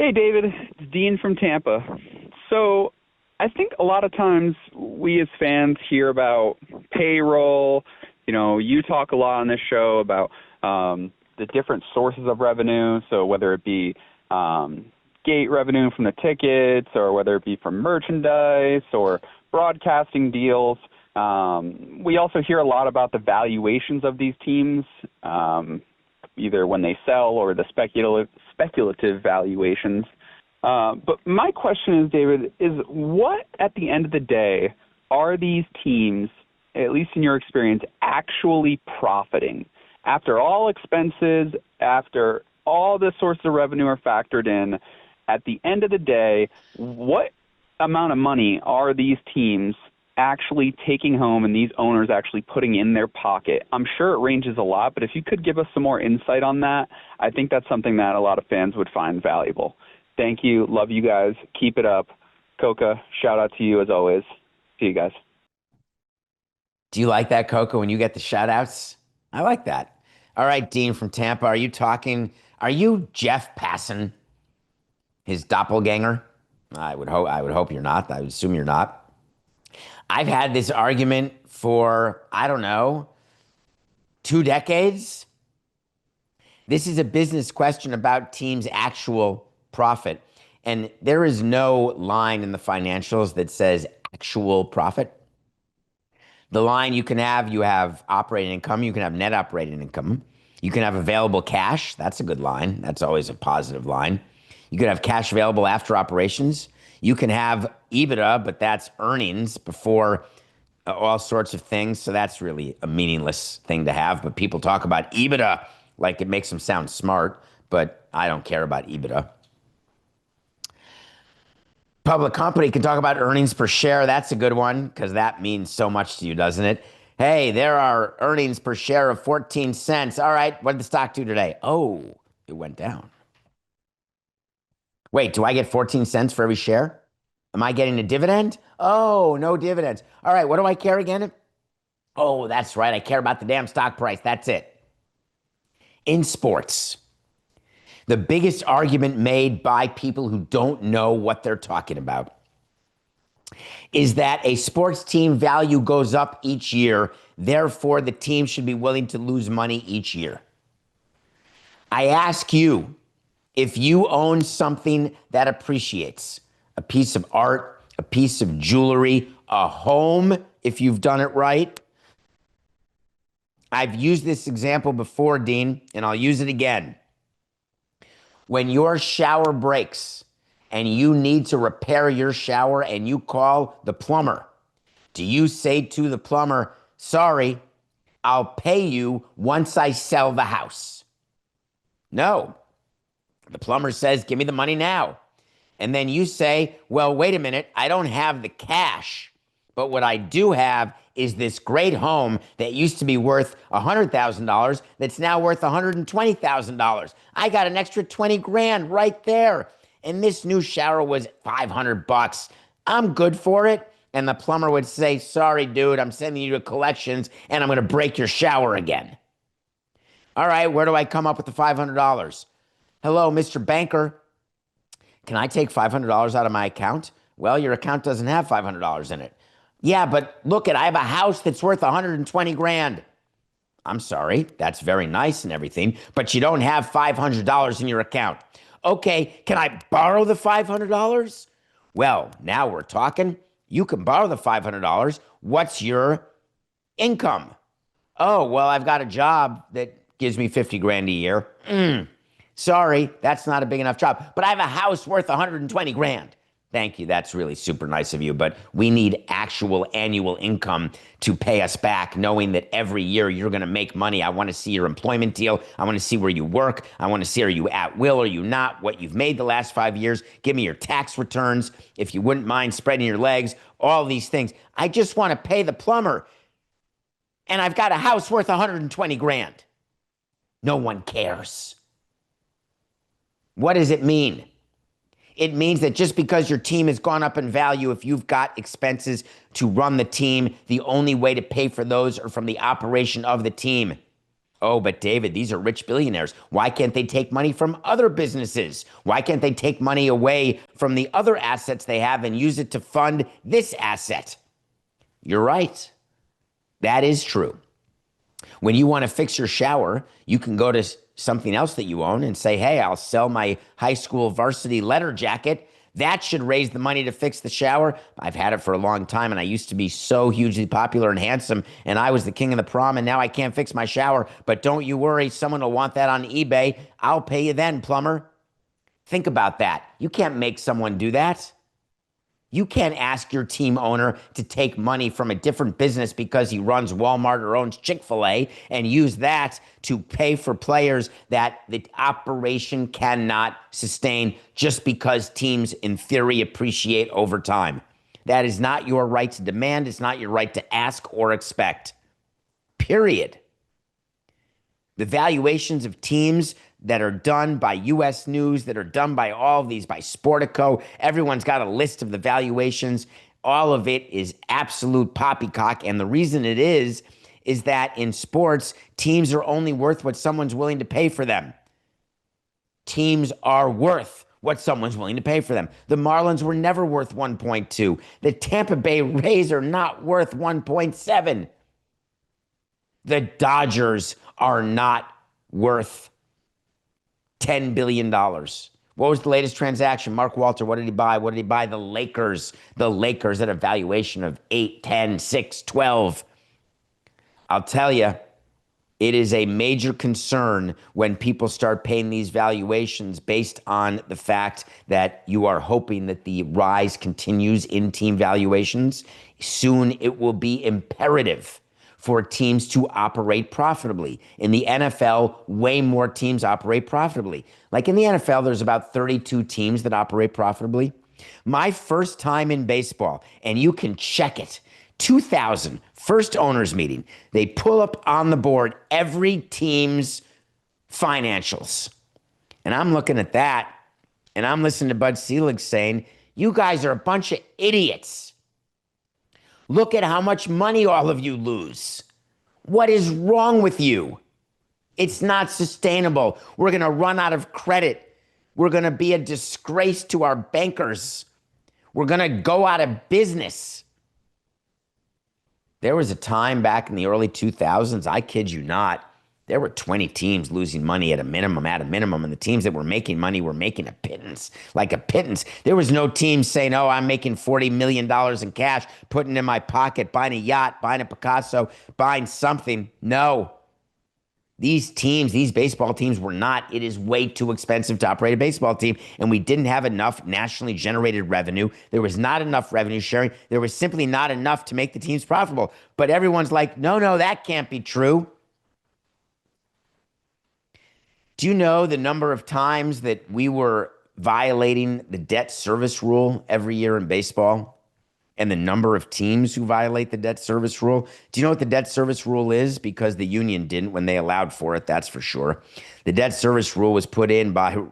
Hey, David. It's Dean from Tampa. So I think a lot of times we as fans hear about payroll. You talk a lot on this show about the different sources of revenue. So whether it be gate revenue from the tickets or whether it be from merchandise or broadcasting deals. We also hear a lot about the valuations of these teams, either when they sell or the speculative valuations. But my question is, David, is what at the end of the day are these teams, at least in your experience, actually profiting? After all expenses, after all the sources of revenue are factored in, at the end of the day, what amount of money are these teams actually taking home and these owners actually putting in their pocket? I'm sure it ranges a lot, but if you could give us some more insight on that, I think that's something that a lot of fans would find valuable. Thank you. Love you guys. Keep it up. Coca, shout out to you as always. See you guys. Do you like that, Coco, when you get the shout outs? I like that. All right, Dean from Tampa, are you Jeff Passan, his doppelganger? I would hope you're not. I would assume you're not. I've had this argument for, I don't know, 2 decades. This is a business question about teams' actual profit. And there is no line in the financials that says actual profit. The line you have operating income, you can have net operating income, you can have available cash. That's a good line. That's always a positive line. You could have cash available after operations. You can have EBITDA, but that's earnings before all sorts of things. So that's really a meaningless thing to have. But people talk about EBITDA like it makes them sound smart, but I don't care about EBITDA. Public company can talk about earnings per share. That's a good one because that means so much to you, doesn't it? Hey, there are earnings per share of 14 cents. All right, what did the stock do today? Oh, it went down. Wait, do I get 14 cents for every share? Am I getting a dividend? Oh, no dividends. All right, what do I care again? Oh, that's right. I care about the damn stock price. That's it. In sports, the biggest argument made by people who don't know what they're talking about is that a sports team value goes up each year. Therefore, the team should be willing to lose money each year. I ask you, if you own something that appreciates, a piece of art, a piece of jewelry, a home, if you've done it right. I've used this example before, Dean, and I'll use it again. When your shower breaks and you need to repair your shower and you call the plumber, do you say to the plumber, sorry, I'll pay you once I sell the house? No. The plumber says, give me the money now. And then you say, well, wait a minute, I don't have the cash, but what I do have is this great home that used to be worth $100,000 that's now worth $120,000. I got an extra 20 grand right there. And this new shower was $500. I'm good for it. And the plumber would say, sorry, dude, I'm sending you to collections and I'm going to break your shower again. All right, where do I come up with the $500? Hello, Mr. Banker. Can I take $500 out of my account? Well, your account doesn't have $500 in it. Yeah, but look, I have a house that's worth 120 grand. I'm sorry, that's very nice and everything, but you don't have $500 in your account. Okay, can I borrow the $500? Well, now we're talking. You can borrow the $500. What's your income? Oh, well, I've got a job that gives me 50 grand a year. Sorry, that's not a big enough job, but I have a house worth 120 grand. Thank you. That's really super nice of you. But we need actual annual income to pay us back, knowing that every year you're going to make money. I want to see your employment deal. I want to see where you work. I want to see, are you at will? Are you not? What you've made the last 5 years. Give me your tax returns. If you wouldn't mind spreading your legs, all these things. I just want to pay the plumber. And I've got a house worth 120 grand. No one cares. What does it mean? It means that just because your team has gone up in value, if you've got expenses to run the team, the only way to pay for those are from the operation of the team. Oh, but David, these are rich billionaires. Why can't they take money from other businesses? Why can't they take money away from the other assets they have and use it to fund this asset? You're right. That is true. When you want to fix your shower, you can go to something else that you own and say, hey, I'll sell my high school varsity letter jacket. That should raise the money to fix the shower. I've had it for a long time, and I used to be so hugely popular and handsome, and I was the king of the prom, and now I can't fix my shower. But don't you worry, someone will want that on eBay. I'll pay you then, plumber. Think about that. You can't make someone do that. You can't ask your team owner to take money from a different business because he runs Walmart or owns Chick-fil-A and use that to pay for players that the operation cannot sustain just because teams, in theory, appreciate over time. That is not your right to demand. It's not your right to ask or expect. Period. The valuations of teams that are done by U.S. News, that are done by all of these, by Sportico. Everyone's got a list of the valuations. All of it is absolute poppycock. And the reason it is that in sports, teams are only worth what someone's willing to pay for them. Teams are worth what someone's willing to pay for them. The Marlins were never worth 1.2. The Tampa Bay Rays are not worth 1.7. The Dodgers are not worth $10 billion. What was the latest transaction? Mark Walter, what did he buy? What did he buy? The Lakers. The Lakers at a valuation of 8, 10, 6, 12. I'll tell you, it is a major concern when people start paying these valuations based on the fact that you are hoping that the rise continues in team valuations. Soon it will be imperative for teams to operate profitably. In the NFL, way more teams operate profitably. Like in the NFL, there's about 32 teams that operate profitably. My first time in baseball, and you can check it, 2000, first owners meeting, they pull up on the board every team's financials. And I'm looking at that, and I'm listening to Bud Selig saying, you guys are a bunch of idiots. Look at how much money all of you lose. What is wrong with you? It's not sustainable. We're going to run out of credit. We're going to be a disgrace to our bankers. We're going to go out of business. There was a time back in the early 2000s, I kid you not, there were 20 teams losing money at a minimum, and the teams that were making money were making a pittance, like a pittance. There was no team saying, oh, I'm making $40 million in cash, putting it in my pocket, buying a yacht, buying a Picasso, buying something. No. These teams, these baseball teams were not. It is way too expensive to operate a baseball team, and we didn't have enough nationally generated revenue. There was not enough revenue sharing. There was simply not enough to make the teams profitable. But everyone's like, no, that can't be true. Do you know the number of times that we were violating the debt service rule every year in baseball? And the number of teams who violate the debt service rule? Do you know what the debt service rule is? Because the union didn't when they allowed for it, that's for sure. The debt service rule was put in by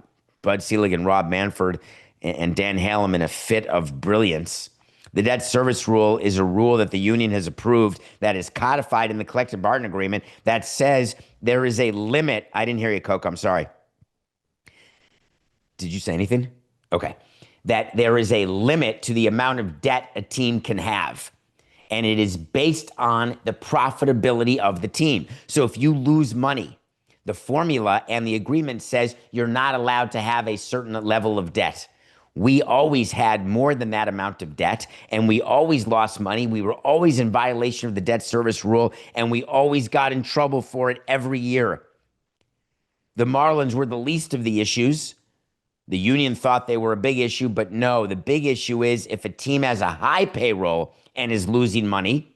Bud Selig and Rob Manfred and Dan Hallam in a fit of brilliance. The debt service rule is a rule that the union has approved that is codified in the collective bargaining agreement that says there is a limit. I didn't hear you, Coke. I'm sorry. Did you say anything? Okay. That there is a limit to the amount of debt a team can have. And it is based on the profitability of the team. So if you lose money, the formula and the agreement says you're not allowed to have a certain level of debt. We always had more than that amount of debt, and we always lost money. We were always in violation of the debt service rule, and we always got in trouble for it every year. The Marlins were the least of the issues. The union thought they were a big issue, but no, the big issue is if a team has a high payroll and is losing money,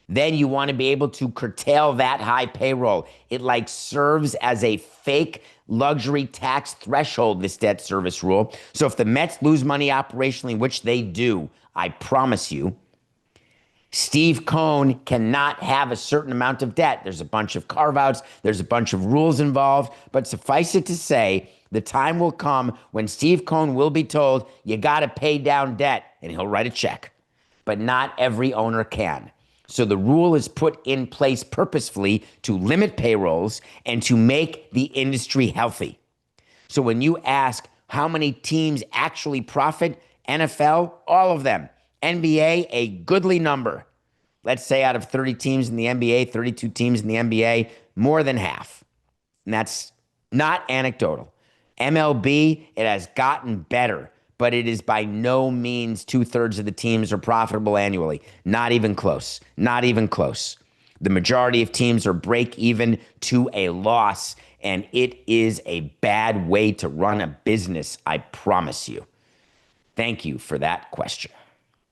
then you want to be able to curtail that high payroll. It like serves as a fake luxury tax threshold, this debt service rule. So if the Mets lose money operationally, which they do, I promise you, Steve Cohen cannot have a certain amount of debt. There's a bunch of carve-outs. There's a bunch of rules involved. But suffice it to say, the time will come when Steve Cohen will be told, you got to pay down debt, and he'll write a check. But not every owner can. So the rule is put in place purposefully to limit payrolls and to make the industry healthy. So when you ask how many teams actually profit, NFL, all of them. NBA, a goodly number. Let's say out of 30 teams in the NBA, 32 teams in the NBA, more than half. And that's not anecdotal. MLB, it has gotten better, but it is by no means 2/3 of the teams are profitable annually. Not even close. Not even close. The majority of teams are break even to a loss, and it is a bad way to run a business, I promise you. Thank you for that question.